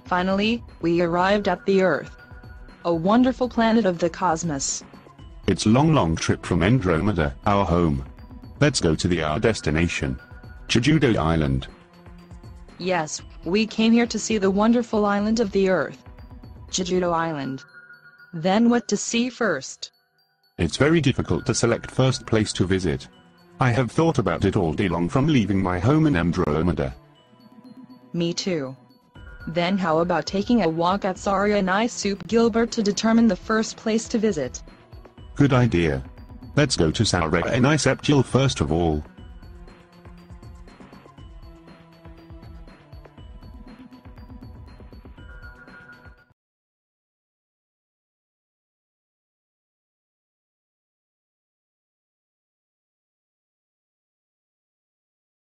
Finally, we arrived at the Earth. A wonderful planet of the cosmos. It's a long trip from Andromeda, our home. Let's go to our destination. Jeju-do Island. Yes, we came here to see the wonderful island of the Earth. Jeju-do Island. Then what to see first? It's very difficult to select first place to visit. I have thought about it all day long from leaving my home in Andromeda. Me too. Then how about taking a walk at Saria Soup Gilbert to determine the first place to visit? Good idea. Let's go to Saria Soup first of all.